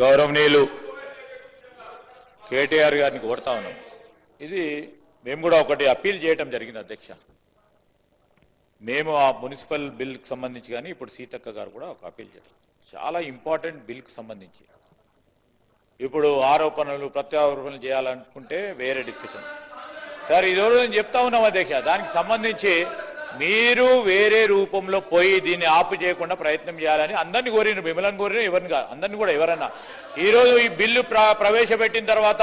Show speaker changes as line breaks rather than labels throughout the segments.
గౌరవనీయులు కేటీఆర్ గారిని కోరుతా ఉన్నాం. ఇది మేము కూడా ఒకటి అప్పీల్ చేయడం జరిగింది అధ్యక్ష. మేము ఆ మున్సిపల్ బిల్కి సంబంధించి కానీ ఇప్పుడు సీతక్క గారు కూడా ఒక అప్పీల్ చేశారు. చాలా ఇంపార్టెంట్ బిల్కి సంబంధించి ఇప్పుడు ఆరోపణలు ప్రత్యారోపణలు చేయాలనుకుంటే వేరే డిస్కషన్. సార్ ఈరోజు నేను చెప్తా ఉన్నాం అధ్యక్ష, దానికి సంబంధించి మీరు వేరే రూపంలో పోయి దీన్ని ఆపు చేయకుండా ప్రయత్నం చేయాలని అందరినీ కోరినారు. మిమ్మల్ని కోరిన ఎవరిని కాదు, అందరినీ కూడా ఎవరన్నా ఈరోజు ఈ బిల్లు ప్రవేశపెట్టిన తర్వాత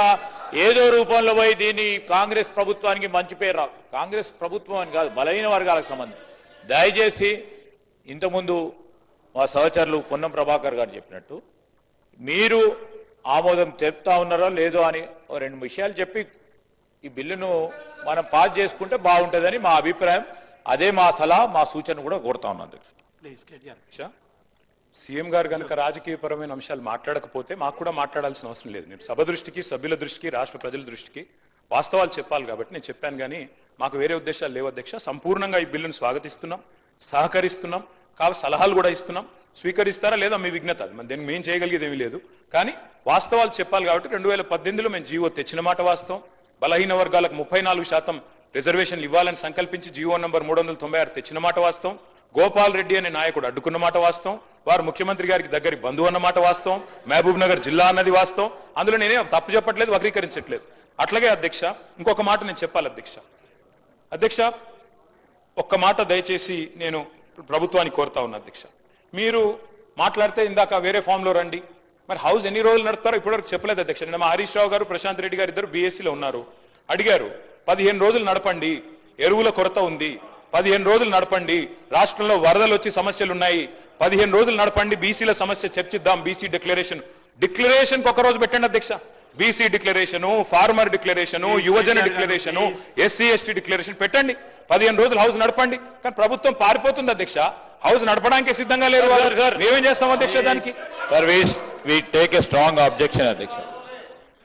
ఏదో రూపంలో పోయి దీన్ని కాంగ్రెస్ ప్రభుత్వానికి మంచి పేరు రావు. కాంగ్రెస్ ప్రభుత్వం అని కాదు, బలహీన వర్గాలకు సంబంధించి దయచేసి ఇంతకుముందు మా సహచరులు పొన్నం ప్రభాకర్ గారు చెప్పినట్టు మీరు ఆమోదం చెప్తా ఉన్నారో లేదో అని రెండు విషయాలు చెప్పి ఈ బిల్లును మనం పాస్ చేసుకుంటే బాగుంటుందని మా అభిప్రాయం. అదే మా సలహా, మా సూచన కూడా కోరుతా ఉన్నాం అధ్యక్ష.
సీఎం గారు కనుక రాజకీయపరమైన అంశాలు మాట్లాడకపోతే మాకు కూడా మాట్లాడాల్సిన అవసరం లేదు. నేను సభ దృష్టికి, సభ్యుల దృష్టికి, రాష్ట్ర ప్రజల దృష్టికి వాస్తవాలు చెప్పాలి కాబట్టి నేను చెప్పాను. కానీ మాకు వేరే ఉద్దేశాలు లేవు అధ్యక్ష. సంపూర్ణంగా ఈ బిల్లును స్వాగతిస్తున్నాం, సహకరిస్తున్నాం, సలహాలు కూడా ఇస్తున్నాం. స్వీకరిస్తారా లేదా మీ విజ్ఞత, అది దీన్ని మేము చేయగలిగేది ఏమీ లేదు. కానీ వాస్తవాలు చెప్పాలి కాబట్టి 2018లో మేము జీవో తెచ్చిన మాట వాస్తవం. బలహీన వర్గాలకు 34% రిజర్వేషన్లు ఇవ్వాలని సంకల్పించి జీవో నంబర్ 396 తెచ్చిన మాట వాస్తవం. గోపాల్ రెడ్డి అనే నాయకుడు అడ్డుకున్న మాట వాస్తవం. వారు ముఖ్యమంత్రి గారికి దగ్గరి బంధువు అన్న మాట వాస్తవం. మహబూబ్ నగర్ జిల్లా అన్నది వాస్తవం. అందులో నేనే తప్పు చెప్పట్లేదు, వక్రీకరించట్లేదు. అట్లాగే అధ్యక్ష ఇంకొక మాట నేను చెప్పాలి అధ్యక్ష. ఒక్క మాట దయచేసి నేను ప్రభుత్వానికి కోరుతా ఉన్నా అధ్యక్ష. మీరు మాట్లాడితే ఇందాక వేరే ఫామ్ లో రండి, మరి హౌస్ ఎన్ని రోజులు నడుపుతారో ఇప్పటివరకు చెప్పలేదు అధ్యక్ష. నిన్న మా హరీష్ రావు గారు, ప్రశాంత్ రెడ్డి గారు ఇద్దరు బీఎస్సీలో ఉన్నారు, అడిగారు 15 రోజులు నడపండి, ఎరువుల కొరత ఉంది, 15 రోజులు నడపండి, రాష్ట్రంలో వరదలు వచ్చి సమస్యలు ఉన్నాయి, 15 రోజులు నడపండి, బీసీల సమస్య చర్చిద్దాం, బీసీ డిక్లరేషన్ ఒక రోజు పెట్టండి అధ్యక్ష. బీసీ డిక్లరేషను, ఫార్మర్ డిక్లరేషను, యువజన డిక్లరేషను, ఎస్సీ ఎస్టీ డిక్లరేషన్ పెట్టండి, 15 రోజులు హౌస్ నడపండి. కానీ ప్రభుత్వం పారిపోతుంది అధ్యక్ష, హౌస్ నడపడానికి సిద్ధంగా లేదు. మేమేం చేస్తాం అధ్యక్ష దానికి?
We take a strong objection అధ్యక్ష.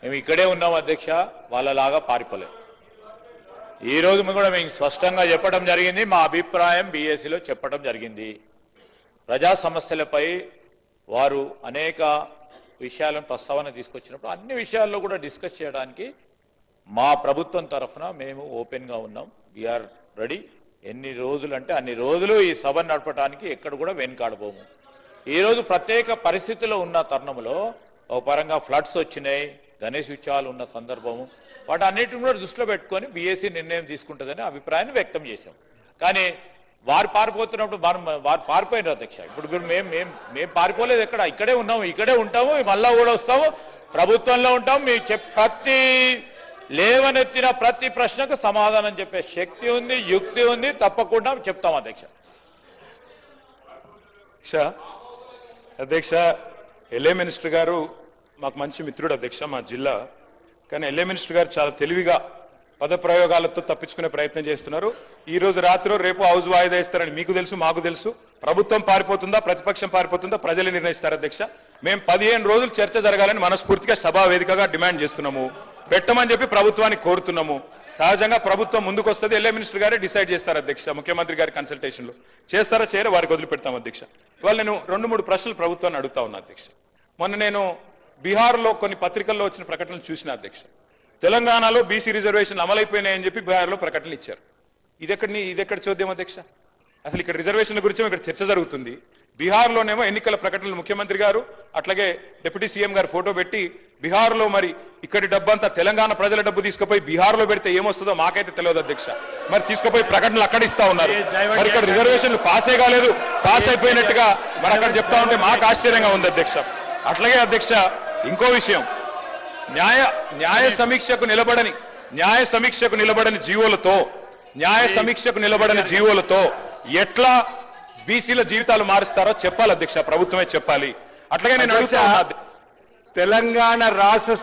మేము ఇక్కడే ఉన్నాం అధ్యక్ష, వాళ్ళలాగా పారిపోలేదు. ఈ రోజు కూడా మేము స్పష్టంగా చెప్పడం జరిగింది, మా అభిప్రాయం బీఎస్సీలో చెప్పడం జరిగింది. ప్రజా సమస్యలపై వారు అనేక విషయాలను ప్రస్తావన తీసుకొచ్చినప్పుడు అన్ని విషయాల్లో కూడా డిస్కస్ చేయడానికి మా ప్రభుత్వం తరఫున మేము ఓపెన్గా ఉన్నాం. We're ready. ఎన్ని రోజులు అంటే అన్ని రోజులు ఈ సభ నడపడానికి ఎక్కడ కూడా వెనుకాడబోము. ఈరోజు ప్రత్యేక పరిస్థితుల్లో ఉన్న తరుణంలో ఒక పరంగా ఫ్లడ్స్ వచ్చినాయి, గణేష్ ఉత్సవాలు ఉన్న సందర్భము, వాటన్నిటిని కూడా దృష్టిలో పెట్టుకొని బీఎస్సీ నిర్ణయం తీసుకుంటుందని అభిప్రాయాన్ని వ్యక్తం చేశాం. కానీ వారు పారిపోతున్నప్పుడు వారు పారిపోయినారు అధ్యక్ష. ఇప్పుడు మేము పారిపోలేదు, ఇక్కడే ఉన్నాము, ఇక్కడే ఉంటాము, మళ్ళా కూడా వస్తాము, ప్రభుత్వంలో ఉంటాము. మీరు ప్రతి లేవనెత్తిన ప్రతి ప్రశ్నకు సమాధానం చెప్పే శక్తి ఉంది, యుక్తి ఉంది, తప్పకుండా చెప్తాం అధ్యక్ష.
అధ్యక్ష ఎల్ఏ మినిస్టర్ గారు మాకు మంచి మిత్రుడు అధ్యక్ష, మా జిల్లా. కానీ ఎల్ఏ మినిస్టర్ గారు చాలా తెలివిగా పదప్రయోగాలతో తప్పించుకునే ప్రయత్నం చేస్తున్నారు. ఈ రోజు రాత్రి రేపు హౌస్ వాయిదా ఇస్తారని మీకు తెలుసు, మాకు తెలుసు. ప్రభుత్వం పారిపోతుందా, ప్రతిపక్షం పారిపోతుందా, ప్రజలు నిర్ణయిస్తారు అధ్యక్ష. మేము 15 రోజులు చర్చ జరగాలని మనస్ఫూర్తిగా సభా వేదికగా డిమాండ్ చేస్తున్నాము. పెట్టమని చెప్పి ప్రభుత్వానికి కోరుతున్నాము. సహజంగా ప్రభుత్వం ముందుకు వస్తుంది, ఎల్ఏ మినిస్టర్ గారే డిసైడ్ చేస్తారు అధ్యక్ష. ముఖ్యమంత్రి గారి కన్సల్టేషన్లో చేస్తారా చేయరా వారికి వదిలిపెడతాం అధ్యక్ష. ఇవాళ నేను 2-3 ప్రశ్నలు ప్రభుత్వాన్ని అడుగుతా ఉన్నా అధ్యక్ష. మొన్న నేను బీహార్లో కొన్ని పత్రికల్లో వచ్చిన ప్రకటనలు చూసిన అధ్యక్ష. తెలంగాణలో బీసీ రిజర్వేషన్లు అమలైపోయినాయని చెప్పి బీహార్లో ప్రకటనలు ఇచ్చారు. ఇదెక్కడ చూద్దాం అధ్యక్ష? అసలు ఇక్కడ రిజర్వేషన్ల గురించి ఇక్కడ చర్చ జరుగుతుంది. బీహార్లోనేమో ఎన్నికల ప్రకటనలు ముఖ్యమంత్రి గారు అట్లాగే డిప్యూటీ సీఎం గారు ఫోటో పెట్టి బీహార్లో మరి ఇక్కడి డబ్బంతా తెలంగాణ ప్రజల డబ్బు తీసుకుపోయి బీహార్లో పెడితే ఏమొస్తుందో మాకైతే తెలియదు అధ్యక్ష. మరి తీసుకుపోయి ప్రకటనలు అక్కడ ఇస్తా ఉన్నారు. మరి ఇక్కడ రిజర్వేషన్లు పాసే కాలేదు, పాస్ అయిపోయినట్టుగా మరి అక్కడ చెప్తా ఉంటే మాకు ఆశ్చర్యంగా ఉంది అధ్యక్ష. అట్లాగే అధ్యక్ష ఇంకో విషయం, న్యాయ సమీక్షకు నిలబడని జీవోలతో ఎట్లా బీసీల జీవితాలు మారుస్తారో చెప్పాలి అధ్యక్ష, ప్రభుత్వమే చెప్పాలి. అట్లాగే నేను అడుగుతా
తెలంగాణ రాష్ట్ర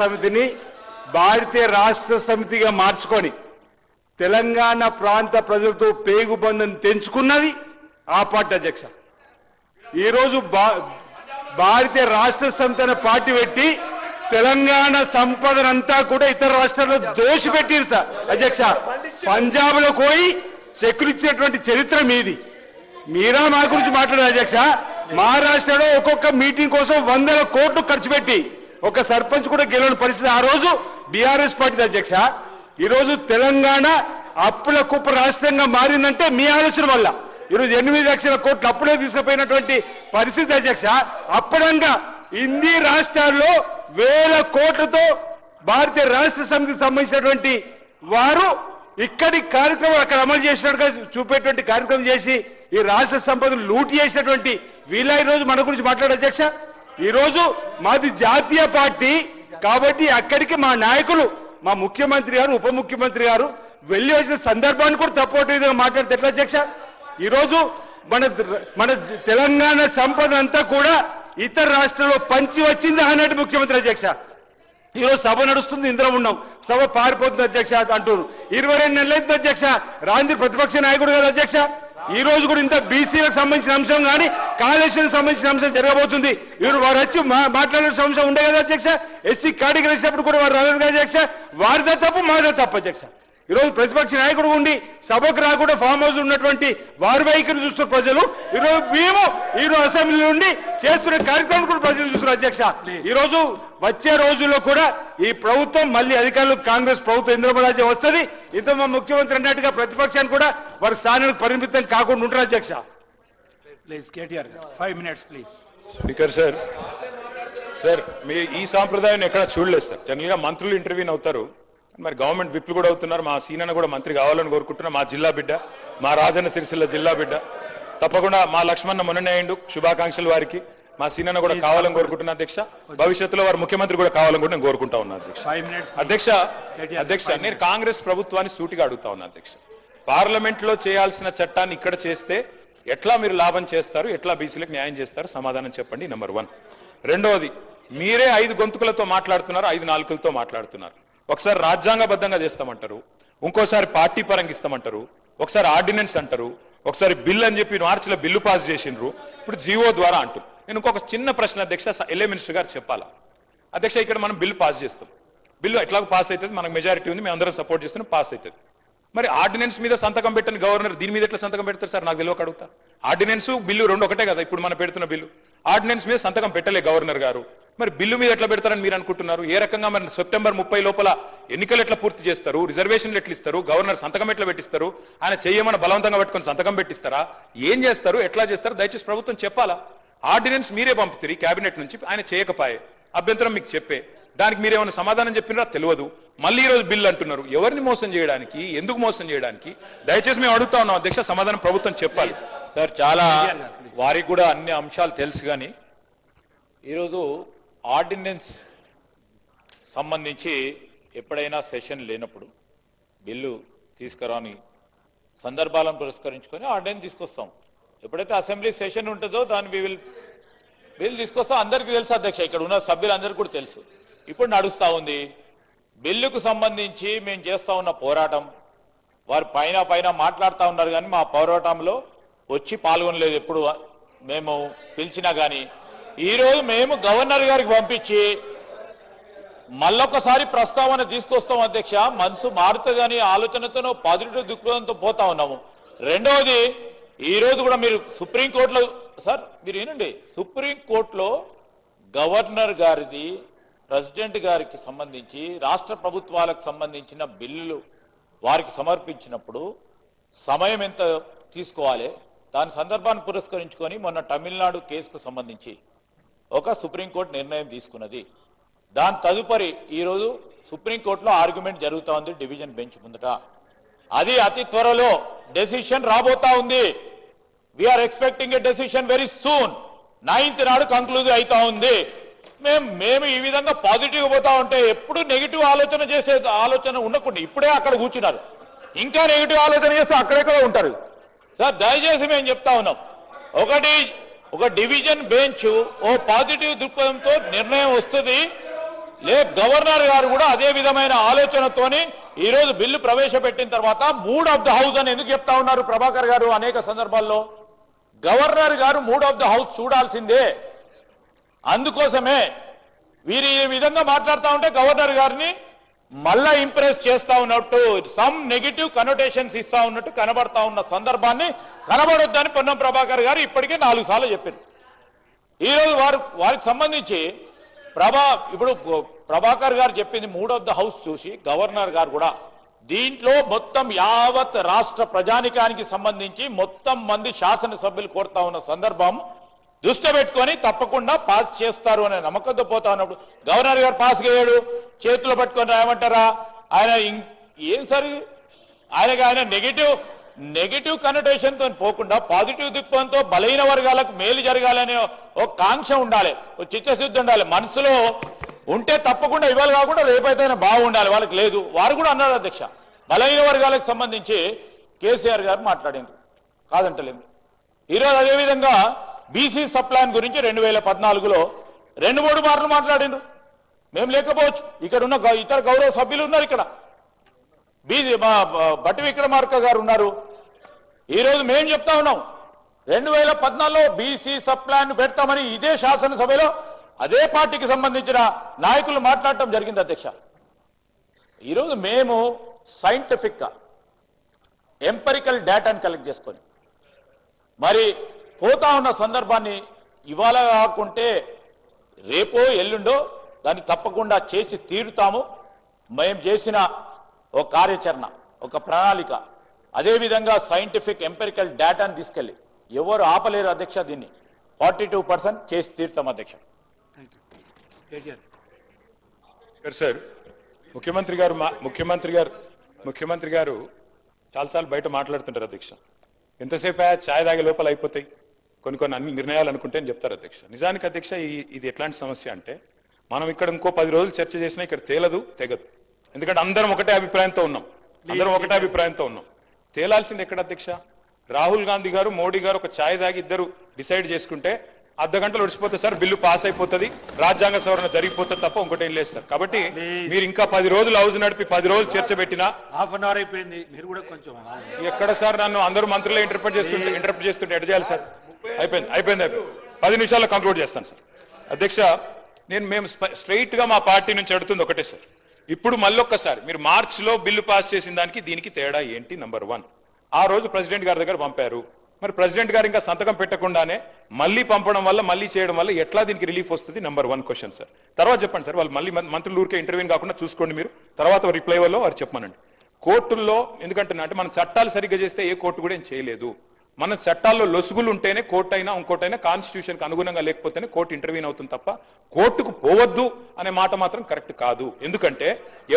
సమితిని భారతీయ రాష్ట్ర సమితిగా మార్చుకొని తెలంగాణ ప్రాంత ప్రజలతో పేగుబంధం తెంచుకున్నది ఆ పార్టీ అధ్యక్ష. ఈరోజు భారతీయ రాష్ట్ర సమితి అనే పార్టీ పెట్టి తెలంగాణ సంపదనంతా కూడా ఇతర రాష్ట్రాల్లో దోషిపెట్టిరు సార్ అధ్యక్ష. పంజాబ్ లో పోయి చెక్కులు ఇచ్చేటువంటి చరిత్ర మీది. మీరా మా గురించి మాట్లాడారు అధ్యక్ష. మహారాష్ట్రలో ఒక్కొక్క మీటింగ్ కోసం 100 కోట్లు ఖర్చు పెట్టి ఒక సర్పంచ్ కూడా గెలవని పరిస్థితి ఆ రోజు బీఆర్ఎస్ పార్టీ అధ్యక్ష. ఈరోజు తెలంగాణ అప్పుల కుప్ప రాష్ట్రంగా మారిందంటే మీ ఆలోచన వల్ల. ఈరోజు 8 లక్షల కోట్లు అప్పుడే తీసుకుపోయినటువంటి పరిస్థితి అధ్యక్ష. అప్పుడంగా హిందీ రాష్ట్రాల్లో 1000 కోట్లతో భారతీయ రాష్ట్ర సమితికి సంబంధించినటువంటి వారు ఇక్కడి కార్యక్రమం అక్కడ అమలు చేసినట్టుగా చూపేటువంటి కార్యక్రమం చేసి ఈ రాష్ట్ర సంపదను లూటి చేసినటువంటి వీళ్ళ ఈరోజు మన గురించి మాట్లాడే అధ్యక్ష. ఈరోజు మాది జాతీయ పార్టీ కాబట్టి అక్కడికి మా నాయకులు, మా ముఖ్యమంత్రి గారు, ఉప ముఖ్యమంత్రి గారు వెళ్లి వచ్చిన సందర్భాన్ని కూడా తప్పటి విధంగా మాట్లాడితే ఎట్లా అధ్యక్ష? ఈరోజు మన తెలంగాణ సంపద అంతా కూడా ఇతర రాష్ట్రాల్లో పంచి వచ్చింది అన్నట్టు ముఖ్యమంత్రి అధ్యక్ష. ఈరోజు సభ నడుస్తుంది, ఇందులో ఉన్నాం, సభ పారిపోతుంది అధ్యక్ష అంటారు. 22 నెలలైంది అధ్యక్ష, రాంది ప్రతిపక్ష నాయకుడు కదా అధ్యక్ష. ఈ రోజు కూడా ఇంత బీసీలకు సంబంధించిన అంశం కానీ కాళేశ్వరం సంబంధించిన అంశం జరగబోతుంది. వారు వచ్చి మాట్లాడే అంశం ఉండే కదా అధ్యక్ష. ఎస్సీ కాడికి వచ్చినప్పుడు కూడా వారు రాలేదు కదా అధ్యక్ష. వారిదా తప్పు, మాదా తప్పు అధ్యక్ష. ఈరోజు ప్రతిపక్ష నాయకుడు ఉండి సభకు రాకుండా ఫామ్ హౌస్ ఉన్నటువంటి వారి వైఖరి చూస్తున్న ప్రజలు ఈరోజు మేము ఈరోజు అసెంబ్లీ నుండి చేస్తున్న కార్యక్రమం కూడా ప్రజలు చూస్తున్నారు అధ్యక్ష. ఈరోజు వచ్చే రోజుల్లో కూడా ఈ ప్రభుత్వం మళ్ళీ అధికారులు కాంగ్రెస్ ప్రభుత్వం ఇంద్రమరాజ్యం వస్తుంది. ఇంత మా ముఖ్యమంత్రి అన్నట్టుగా ప్రతిపక్షాన్ని కూడా వారి స్థానానికి పరిమితం కాకుండా ఉంటారు అధ్యక్ష.
Please KTR 5 minutes please.
Speaker sir, మీ ఈ సాంప్రదాయాన్ని ఎక్కడ చూడలేదు సార్. జనరల్ గా మంత్రులు ఇంటర్వ్యూని అవుతారు, మరి గవర్నమెంట్ విప్లు కూడా అవుతున్నారు. మా సీనన్న కూడా మంత్రి కావాలని కోరుకుంటున్నా. మా జిల్లా బిడ్డ, మా రాజన్న సిరిసిల్ల జిల్లా బిడ్డ. తప్పకుండా మా లక్ష్మణ మొన్ననే అయ్యిండు, శుభాకాంక్షలు వారికి. మా సీనన్న కూడా కావాలని కోరుకుంటున్నా అధ్యక్ష. భవిష్యత్తులో వారు ముఖ్యమంత్రి కూడా కావాలని కూడా నేను కోరుకుంటా ఉన్నా అధ్యక్ష.
5 minutes.
అధ్యక్ష నేను కాంగ్రెస్ ప్రభుత్వాన్ని సూటిగా అడుగుతా ఉన్నా అధ్యక్ష. పార్లమెంట్ లో చేయాల్సిన చట్టాన్ని ఇక్కడ చేస్తే ఎట్లా మీరు లాభం చేస్తారు, ఎట్లా బీసీలకు న్యాయం చేస్తారు, సమాధానం చెప్పండి. నెంబర్ 1. రెండవది, మీరే 5 గొంతుకులతో మాట్లాడుతున్నారు, 5 నాలుకలతో మాట్లాడుతున్నారు. ఒకసారి రాజ్యాంగబద్ధంగా చేస్తామంటారు, ఇంకోసారి పార్టీ పరంగా ఇస్తామంటారు, ఒకసారి ఆర్డినెన్స్ అంటారు, ఒకసారి బిల్ అని చెప్పి మార్చిలో బిల్లు పాస్ చేసిండ్రు, ఇప్పుడు జీవో ద్వారా అంటారు. నేను ఇంకొక చిన్న ప్రశ్న అధ్యక్ష, ఎల్ఏ మినిస్టర్ గారు చెప్పాలా అధ్యక్ష? ఇక్కడ మనం బిల్లు పాస్ చేస్తాం, బిల్లు ఎట్లాగో పాస్ అవుతుంది, మనకు మెజారిటీ ఉంది, మేము అందరం సపోర్ట్ చేస్తున్నాం, పాస్ అవుతుంది. మరి ఆర్డినెన్స్ మీద సంతకం పెట్టని గవర్నర్ దీని మీద ఎట్లా సంతకం పెడతారు సార్? నాకు తెలియక అడుగుతా. ఆర్డినెన్స్ బిల్లు రెండు ఒకటే కదా, ఇప్పుడు మనం పెడుతున్న బిల్లు. ఆర్డినెన్స్ మీద సంతకం పెట్టలే గవర్నర్ గారు, మరి బిల్లు మీద ఎట్లా పెడతారని మీరు అనుకుంటున్నారు? ఏ రకంగా మరి సెప్టెంబర్ 30 లోపల ఎన్నికలు ఎట్లా పూర్తి చేస్తారు? రిజర్వేషన్లు ఎట్లా ఇస్తారు? గవర్నర్ సంతకం ఎట్లా పెట్టిస్తారు? ఆయన చేయమని బలవంతంగా పెట్టుకొని సంతకం పెట్టిస్తారా? ఏం చేస్తారు, ఎట్లా చేస్తారు? దయచేసి ప్రభుత్వం చెప్పాలా. ఆర్డినెన్స్ మీరే పంపుతారు కేబినెట్ నుంచి, ఆయన చేయకపోయే అభ్యంతరం మీకు చెప్పే, దానికి మీరేమైనా సమాధానం చెప్పినారా తెలియదు. మళ్ళీ ఈ రోజు బిల్లు అంటున్నారు. ఎవరిని మోసం చేయడానికి, ఎందుకు మోసం చేయడానికి? దయచేసి మేము అడుగుతా ఉన్నాం అధ్యక్ష, సమాధానం ప్రభుత్వం చెప్పాలి.
సార్ చాలా వారికి కూడా అన్ని అంశాలు తెలుసు, కానీ ఈరోజు ఆర్డినెన్స్ సంబంధించి ఎప్పుడైనా సెషన్ లేనప్పుడు బిల్లు తీసుకురాని సందర్భాలను పురస్కరించుకొని ఆర్డినెన్స్ తీసుకొస్తాం. ఎప్పుడైతే అసెంబ్లీ సెషన్ ఉంటుందో దాన్ని బిల్ తీసుకొస్తాం. అందరికీ తెలుసు అధ్యక్ష, ఇక్కడ ఉన్న సభ్యులందరికీ కూడా తెలుసు. ఇప్పుడు నడుస్తా ఉంది బిల్లుకు సంబంధించి మేము చేస్తా ఉన్న పోరాటం. వారు పైన మాట్లాడుతూ ఉన్నారు, కానీ మా పోరాటంలో వచ్చి పాల్గొనలేదు. ఎప్పుడు మేము పిలిచినా కానీ ఈరోజు మేము గవర్నర్ గారికి పంపించి మళ్ళొకసారి ప్రస్తావన తీసుకొస్తాం అధ్యక్ష. మనసు మారుతుంది అని ఆలోచనతోనో పాజిటివ్ దృక్పథంతో పోతా ఉన్నాము. రెండవది, ఈ రోజు కూడా మీరు సుప్రీంకోర్టులో సార్ మీరు ఏనండి, సుప్రీంకోర్టులో గవర్నర్ గారిది, ప్రెసిడెంట్ గారికి సంబంధించి రాష్ట్ర ప్రభుత్వాలకు సంబంధించిన బిల్లులు వారికి సమర్పించినప్పుడు సమయం ఎంత తీసుకోవాలి, దాని సందర్భాన్ని పురస్కరించుకొని మొన్న తమిళనాడు కేసుకు సంబంధించి ఒక సుప్రీంకోర్టు నిర్ణయం తీసుకున్నది. దాని తదుపరి ఈరోజు సుప్రీంకోర్టులో ఆర్గ్యుమెంట్ జరుగుతూ ఉంది డివిజన్ బెంచ్ ముందట. అది అతి త్వరలో డెసిషన్ రాబోతా ఉంది. We're expecting a decision very soon. 9th నాడు కంక్లూజ్ అవుతా ఉంది. మేము ఈ విధంగా పాజిటివ్ పోతా ఉంటే ఎప్పుడు నెగిటివ్ ఆలోచన చేసే ఆలోచన ఉండకుండా ఇప్పుడే అక్కడ కూర్చున్నారు. ఇంకా నెగిటివ్ ఆలోచన చేస్తే అక్కడెక్కడ ఉంటారు సార్. దయచేసి మేము చెప్తా ఉన్నాం, ఒక డివిజన్ బెంచ్ ఓ పాజిటివ్ దృక్పథంతో నిర్ణయం వస్తుంది. గవర్నర్ గారు కూడా అదే విధమైన ఆలోచనతోని ఈ రోజు బిల్లు ప్రవేశపెట్టిన తర్వాత 3 ఆఫ్ ద హౌస్ అని ఎందుకు చెప్తా ఉన్నారు ప్రభాకర్ గారు? అనేక సందర్భాల్లో గవర్నర్ గారు 3 ఆఫ్ ద హౌస్ చూడాల్సిందే. అందుకోసమే వీరు ఈ విధంగా మాట్లాడుతూ ఉంటే గవర్నర్ గారిని మళ్ళా ఇంప్రెస్ చేస్తా ఉన్నట్టు, సమ్ నెగిటివ్ కనోటేషన్స్ ఇస్తా ఉన్నట్టు కనబడతా ఉన్న సందర్భాన్ని కనబడొద్దని పొన్నం ప్రభాకర్ గారు ఇప్పటికే 4 సార్లు చెప్పారు. ఈరోజు వారికి సంబంధించి ఇప్పుడు ప్రభాకర్ గారు చెప్పింది మూడ్ ఆఫ్ ద హౌస్ చూసి గవర్నర్ గారు కూడా దీంట్లో మొత్తం యావత్ రాష్ట్ర ప్రజానికానికి సంబంధించి మొత్తం మంది శాసనసభ్యులు కోరుతా ఉన్న సందర్భం దృష్టి పెట్టుకొని తప్పకుండా పాస్ చేస్తారు అనే నమ్మకంతో పోతా ఉన్నప్పుడు గవర్నర్ గారు పాస్ చేయడు, చేతులు పట్టుకొని రాయమంటారా? ఆయన ఏం సరి ఆయన నెగిటివ్ కనోటేషన్ తో పోకుండా పాజిటివ్ దృక్పథంతో బలహీన వర్గాలకు మేలు జరగాలనే ఒక కాంక్ష ఉండాలి, ఒక చిత్తశుద్ధి ఉండాలి. మనసులో ఉంటే తప్పకుండా ఇవాళ కాకుండా రేపైతే బాగుండాలి. వాళ్ళకి లేదు. వారు కూడా అన్నారు అధ్యక్ష, బలహీన వర్గాలకు సంబంధించి కేసీఆర్ గారు మాట్లాడింది కాదంటలేదు. ఈరోజు అదేవిధంగా బీసీ సప్లాన్ గురించి 2014లో 2-3 మార్లు మాట్లాడిండు. మేము లేకపోవచ్చు, ఇక్కడ ఉన్న ఇతర గౌరవ సభ్యులు ఉన్నారు, ఇక్కడ మా బట్టి విక్రమార్క గారు ఉన్నారు. ఈరోజు మేము చెప్తా ఉన్నాం 2014లో బీసీ సప్లాన్ పెడతామని ఇదే శాసనసభలో అదే పార్టీకి సంబంధించిన నాయకులు మాట్లాడటం జరిగింది అధ్యక్ష. ఈరోజు మేము సైంటిఫిక్ గా ఎంపెరికల్ డేటాను కలెక్ట్ చేసుకొని మరి పోతా ఉన్న సందర్భాన్ని ఇవాళ కాకుంటే రేపో ఎల్లుండో దాన్ని తప్పకుండా చేసి తీరుతాము. మేము చేసిన ఒక కార్యాచరణ, ఒక ప్రణాళిక, అదేవిధంగా సైంటిఫిక్ ఎంపెరికల్ డేటాను తీసుకెళ్లి ఎవరు ఆపలేరు అధ్యక్ష. దీన్ని 42% చేసి తీరుతాం అధ్యక్ష.
సార్ ముఖ్యమంత్రి గారు చాలాసార్లు బయట మాట్లాడుతుంటారు అధ్యక్ష. ఎంతసేపు ఛాయ్ తాగే లోపల అయిపోతాయి కొన్ని అన్ని నిర్ణయాలు అనుకుంటే అని చెప్తారు అధ్యక్ష. నిజానికి అధ్యక్ష ఇది ఎట్లాంటి సమస్య అంటే మనం ఇక్కడ ఇంకో 10 రోజులు చర్చ చేసినా ఇక్కడ తెగదు. ఎందుకంటే అందరం ఒకటే అభిప్రాయంతో ఉన్నాం. తేలాల్సింది ఎక్కడ అధ్యక్ష? రాహుల్ గాంధీ గారు, మోడీ గారు ఒక ఛాయ్ తాగి ఇద్దరు డిసైడ్ చేసుకుంటే అర్ధగంటలు ఒడిచిపోతుంది సార్, బిల్లు పాస్ అయిపోతుంది, రాజ్యాంగ సవరణ జరిగిపోతుంది తప్ప ఇంకోటేం లేదు సార్. కాబట్టి మీరు ఇంకా 10 రోజులు హౌస్ నడిపి 10 రోజులు చర్చ పెట్టినా
హాఫ్ అన్ అవర్ అయిపోయింది. మీరు కూడా కొంచెం
ఎక్కడ సార్ నన్ను అందరూ మంత్రులే ఇంటర్ప్రెట్ చేస్తుంటే ఎడ చేయాలి సార్? అయిపోయింది 10 నిమిషాల్లో కంక్లూడ్ చేస్తాను సార్. అధ్యక్ష, మేము స్ట్రైట్ గా మా పార్టీ నుంచి అడుగుతుంది ఒకటే సార్. ఇప్పుడు మళ్ళొక్కసారి మీరు మార్చిలో బిల్లు పాస్ చేసిన దానికి దీనికి తేడా ఏంటి? నంబర్ 1, ఆ రోజు ప్రెసిడెంట్ గారి దగ్గర పంపారు. మరి ప్రెసిడెంట్ గారు ఇంకా సంతకం పెట్టకుండానే మళ్ళీ పంపడం వల్ల, మళ్ళీ చేయడం వల్ల ఎట్లా దీనికి రిలీఫ్ వస్తుంది? Number 1 question sir. తర్వాత చెప్పండి సార్, వాళ్ళు మళ్ళీ మంత్రులు ఊరికే ఇంటర్వ్యూని కాకుండా చూసుకోండి మీరు. తర్వాత రిప్లై వల్ల వారు చెప్పమనండి. కోర్టుల్లో ఎందుకంటే మనం చట్టాలు సరిగ్గా చేస్తే ఏ కోర్టు కూడా ఏం చేయలేదు. మన చట్టాల్లో లొసుగులు ఉంటేనే కోర్టు అయినా ఇంకోటైనా కాన్స్టిట్యూషన్కి అనుగుణంగా లేకపోతేనే కోర్టు ఇంటర్వ్యూన్ అవుతుంది తప్ప కోర్టుకు పోవద్దు అనే మాట మాత్రం కరెక్ట్ కాదు. ఎందుకంటే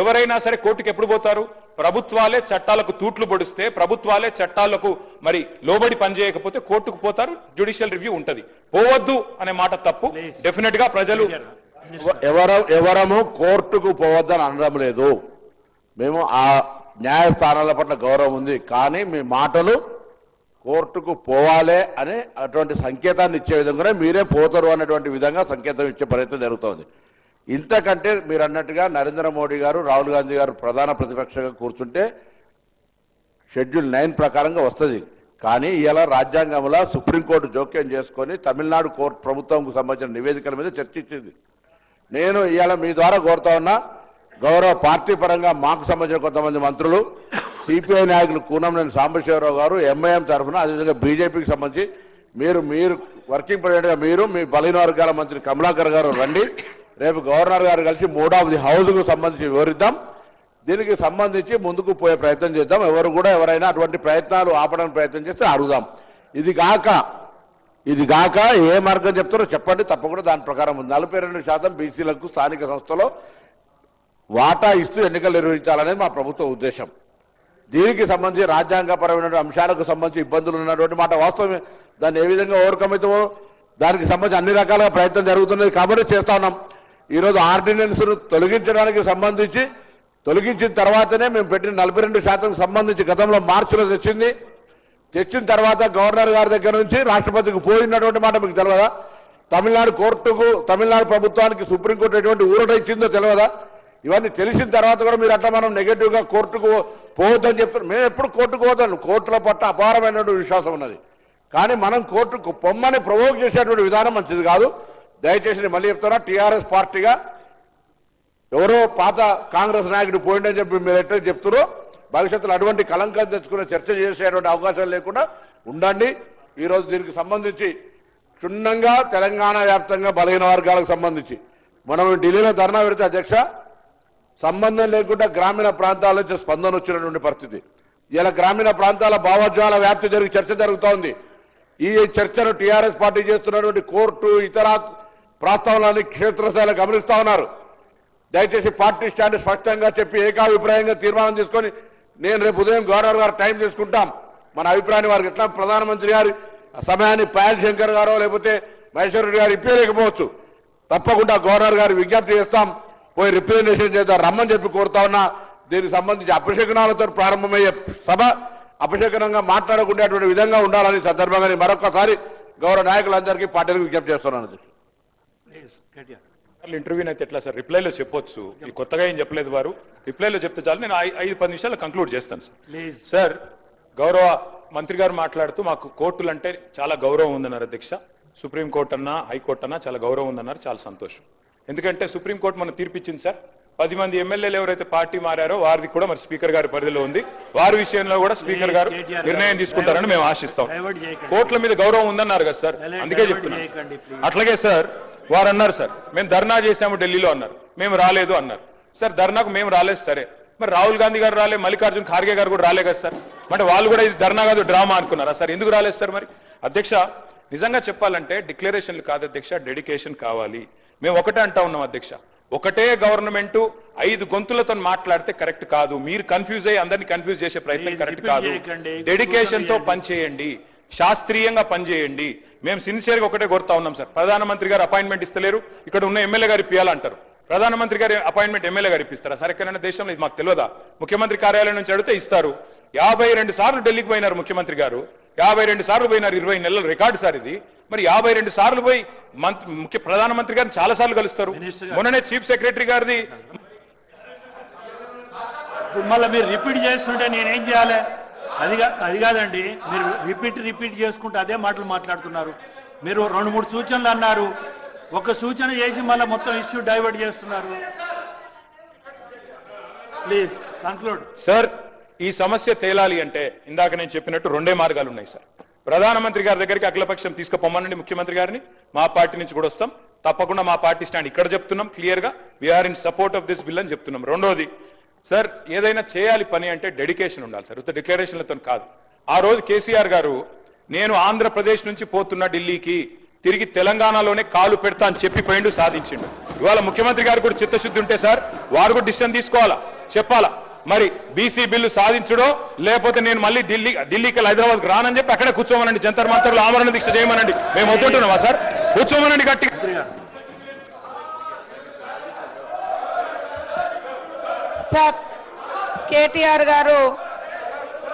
ఎవరైనా సరే కోర్టుకు ఎప్పుడు పోతారు? ప్రభుత్వాలే చట్టాలకు తూట్లు పొడిస్తే, ప్రభుత్వాలే చట్టాలకు మరి లోబడి పనిచేయకపోతే కోర్టుకు పోతారు, జ్యుడిషియల్ రివ్యూ ఉంటది. పోవద్దు అనే మాట తప్పు. డెఫినెట్ గా ప్రజలు
ఎవరము కోర్టుకు పోవద్దని అనడం లేదు. మేము ఆ న్యాయస్థానాల పట్ల గౌరవం ఉంది, కానీ మీ మాటలు కోర్టుకు పోవాలే అనే అటువంటి సంకేతాన్ని ఇచ్చే విధంగానే మీరే పోతారు అనేటువంటి విధంగా సంకేతం ఇచ్చే ప్రయత్నం జరుగుతోంది. ఇంతకంటే మీరు అన్నట్టుగా నరేంద్ర మోడీ గారు, రాహుల్ గాంధీ గారు ప్రధాన ప్రతిపక్షంగా కూర్చుంటే షెడ్యూల్ 9 ప్రకారంగా వస్తుంది. కానీ ఇలా రాజ్యాంగంలో సుప్రీంకోర్టు జోక్యం చేసుకొని తమిళనాడు కోర్టు ప్రభుత్వంకు సంబంధించిన నివేదికల మీద చర్చించింది. నేను ఇవాళ మీ ద్వారా కోరుతా ఉన్నా, గౌరవ పార్టీ పరంగా మాకు సంబంధించిన కొంతమంది మంత్రులు, సిపిఐ నాయకులు కూనంనేని సాంబశివరావు గారు, ఎంఐఎం తరఫున, అదేవిధంగా బీజేపీకి సంబంధించి మీరు వర్కింగ్ ప్రెసిడెంట్గా మీరు, మీ బలహీన వర్గాల మంత్రి కమలాకర్ గారు రండి. రేపు గవర్నర్ గారు కలిసి మూడ్ ఆఫ్ ది హౌస్కు సంబంధించి వివరిద్దాం. దీనికి సంబంధించి ముందుకు పోయే ప్రయత్నం చేద్దాం. ఎవరైనా అటువంటి ప్రయత్నాలు ఆపడానికి ప్రయత్నం చేస్తే అడుగుదాం. ఇది గాక ఏ మార్గం చెప్తారో చెప్పండి, తప్పకుండా దాని ప్రకారం 42% బీసీలకు స్థానిక సంస్థలో వాటా ఇస్తూ ఎన్నికలు నిర్వహించాలనేది మా ప్రభుత్వ ఉద్దేశం. దీనికి సంబంధించి రాజ్యాంగపరమైన అంశాలకు సంబంధించి ఇబ్బందులు ఉన్నటువంటి మాట వాస్తవమే. దాన్ని ఏ విధంగా ఓవర్కమ్ అవుతామో దానికి సంబంధించి అన్ని రకాలుగా ప్రయత్నం జరుగుతున్నది కాబట్టి చేస్తా ఉన్నాం. ఈరోజు ఆర్డినెన్స్ ను తొలగించడానికి సంబంధించి తొలగించిన తర్వాతనే మేము పెట్టిన 42% సంబంధించి గతంలో మార్చిలో తెచ్చిన తర్వాత గవర్నర్ గారి దగ్గర నుంచి రాష్ట్రపతికి పోయినటువంటి మాట మీకు తెలియదా? తమిళనాడు ప్రభుత్వానికి సుప్రీంకోర్టు ఎటువంటి ఊరట ఇచ్చిందో తెలియదా? ఇవన్నీ తెలిసిన తర్వాత కూడా మీరు అట్లా మనం నెగటివ్ గా కోర్టుకు పోవద్దని చెప్తారు. మేము ఎప్పుడు కోర్టుకు పోతాను, కోర్టుల పట్ల అపారమైనటువంటి విశ్వాసం ఉన్నది. కానీ మనం కోర్టుకు పొమ్మని ప్రవోక్ చేసేటువంటి విధానం మంచిది కాదు. దయచేసి మళ్ళీ చెప్తారా, టీఆర్ఎస్ పార్టీగా ఎవరో పాత కాంగ్రెస్ నాయకుడు పోయిండని చెప్పి మీరు ఎట్లా చెప్తారో భవిష్యత్తులో అటువంటి కలంకం తెచ్చుకునే చర్చ చేసేటువంటి అవకాశం లేకుండా ఉండండి. ఈరోజు దీనికి సంబంధించి క్షుణ్ణంగా తెలంగాణ వ్యాప్తంగా బలహీన వర్గాలకు సంబంధించి మనం ఢిల్లీలో ధర్నా పెడితే అధ్యక్ష సంబంధం లేకుండా గ్రామీణ ప్రాంతాల నుంచి స్పందన వచ్చినటువంటి పరిస్థితి. ఇలా గ్రామీణ ప్రాంతాల భావోద్వేగాల వ్యాప్తి చర్చ జరుగుతోంది. ఈ చర్చను టీఆర్ఎస్ పార్టీ చేస్తున్నటువంటి కోర్టు ఇతర ప్రస్తావనలన్నీ క్షేత్రస్థాయిలో గమనిస్తా ఉన్నారు. దయచేసి పార్టీ స్టాండ్ స్పష్టంగా చెప్పి ఏకాభిప్రాయంగా తీర్మానం తీసుకొని నేను రేపు ఉదయం గవర్నర్ గారు టైం తీసుకుంటాం మన అభిప్రాయాన్ని వారికి ఎట్లా ప్రధానమంత్రి గారి సమయాన్ని పాయల్ శంకర్ గారో లేకపోతే మహేశ్వర రెడ్డి గారు ఇప్పలేకపోవచ్చు. తప్పకుండా గవర్నర్ గారు విజ్ఞప్తి చేస్తాం, పోయి రిప్రజెంటేషన్ చేద్దాం రమ్మని చెప్పి కోరుతా ఉన్నా. దీనికి సంబంధించి అపశకనాలతో ప్రారంభమయ్యే సభ అపశకనంగా మాట్లాడకుండేటువంటి విధంగా ఉండాలని సందర్భంగా నేను మరొకసారి గౌరవ నాయకులందరికీ పార్టీలకు విజ్ఞప్తి చేస్తున్నాను.
ఇంటర్వ్యూ అయితే ఎట్లా సార్ రిప్లైలో చెప్పొచ్చు, ఈ కొత్తగా ఏం చెప్పలేదు వారు, రిప్లైలో చెప్తే చాలు. నేను 5-10 నిమిషాలు కంక్లూడ్ చేస్తాను సార్. సార్ గౌరవ మంత్రి గారు మాట్లాడుతూ మాకు కోర్టులు అంటే చాలా గౌరవం ఉందన్నారు అధ్యక్ష. సుప్రీంకోర్టు అన్నా హైకోర్టు అన్నా చాలా గౌరవం ఉందన్నారు, చాలా సంతోషం. ఎందుకంటే సుప్రీంకోర్టు మనం తీర్పిచ్చింది సార్, 10 మంది ఎమ్మెల్యేలు ఎవరైతే పార్టీ మారారో వారిది కూడా మరి స్పీకర్ గారి పరిధిలో ఉంది. వారి విషయంలో కూడా స్పీకర్ గారు నిర్ణయం తీసుకుంటారని మేము ఆశిస్తాం. కోర్టుల మీద గౌరవం ఉందన్నారు కదా సార్, అందుకే చెప్తున్నాం. అట్లాగే సార్ వారు అన్నారు సార్ మేము ధర్నా చేశాము ఢిల్లీలో అన్నారు, మేము రాలేదు అన్నారు. సార్ ధర్నాకు మేము రాలేదు సరే, మరి రాహుల్ గాంధీ గారు రాలే, మల్లికార్జున్ ఖార్గే గారు కూడా రాలే కదా సార్. అంటే వాళ్ళు కూడా ఇది ధర్నా కాదు డ్రామా అనుకున్నారా సార్? ఎందుకు రాలేదు సార్? మరి అధ్యక్ష నిజంగా చెప్పాలంటే డిక్లరేషన్లు కాదు అధ్యక్ష, డెడికేషన్ కావాలి. మేము ఒకటే అంటా ఉన్నాం అధ్యక్ష, ఒకటే గవర్నమెంట్ 5 గొంతులతో మాట్లాడితే కరెక్ట్ కాదు. మీరు కన్ఫ్యూజ్ అయ్యి అందరినీ కన్ఫ్యూజ్ చేసే ప్రయత్నం కరెక్ట్ కాదు. డెడికేషన్ తో పనిచేయండి, శాస్త్రీయంగా పనిచేయండి. మేము సిన్సియర్ గా ఒకటే కోరుతా ఉన్నాం సార్. ప్రధానమంత్రి గారు అపాయింట్మెంట్ ఇస్తలేరు, ఇక్కడ ఉన్న ఎమ్మెల్యే గారు ఇప్పియాలంటారు. ప్రధానమంత్రి గారి అపాయింట్మెంట్ ఎమ్మెల్యే గారు ఇప్పిస్తారా సార్? ఎక్కడైనా దేశంలో ఇది మాకు తెలియదా? ముఖ్యమంత్రి కార్యాలయం నుంచి అడిగితే ఇస్తారు. 52 సార్లు ఢిల్లీకి పోయినారు ముఖ్యమంత్రి గారు, 52 సార్లు పోయినారు, 20 నెలల రికార్డు సార్ ఇది. మరి 52 సార్లు పోయి ప్రధానమంత్రి గారిని చాలా సార్లు కలుస్తారు. మొన్ననే చీఫ్ సెక్రటరీ గారిది
మళ్ళీ మీరు రిపీట్ చేస్తుంటే నేనేం చేయాలి? అది కాదండి, మీరు రిపీట్ చేసుకుంటూ అదే మాటలు మాట్లాడుతున్నారు. మీరు 2-3 సూచనలు అన్నారు, ఒక సూచన చేసి మళ్ళీ మొత్తం ఇష్యూ డైవర్ట్ చేస్తున్నారు. Please conclude
sir. ఈ సమస్య తేలాలి అంటే ఇందాక నేను చెప్పినట్టు 2 మార్గాలు ఉన్నాయి సార్. ప్రధానమంత్రి గారి దగ్గరికి అఖిలపక్షం తీసుకుపోమనండి ముఖ్యమంత్రి గారిని, మా పార్టీ నుంచి కూడా వస్తాం. తప్పకుండా మా పార్టీ స్టాండ్ ఇక్కడ చెప్తున్నాం క్లియర్ గా, we're in support of this bill అని చెప్తున్నాం. రెండోది సార్, ఏదైనా చేయాలి పని అంటే డెడికేషన్ ఉండాలి సార్, ఉత్త డిక్లరేషన్లతో కాదు. ఆ రోజు కేసీఆర్ గారు నేను ఆంధ్రప్రదేశ్ నుంచి పోతున్నా ఢిల్లీకి, తిరిగి తెలంగాణలోనే కాలు పెడతా అని చెప్పి పోయిండు, సాధించిండు. ఇవాళ ముఖ్యమంత్రి గారు కూడా చిత్తశుద్ధి ఉంటే సార్ వారు కూడా డిసిషన్ తీసుకోవాలా, చెప్పాలా. మరి బీసీ బిల్లు సాధించడో లేకపోతే నేను మళ్ళీ ఢిల్లీకి హైదరాబాద్కి రానని చెప్పి అక్కడే కూర్చోమనండి, జంతర్ మంతర్లు ఆమరణ దీక్ష చేయమనండి. మేము వద్దుంటున్నామా సార్? కూర్చోమనండి గట్టి.
సార్ కేటీఆర్ గారు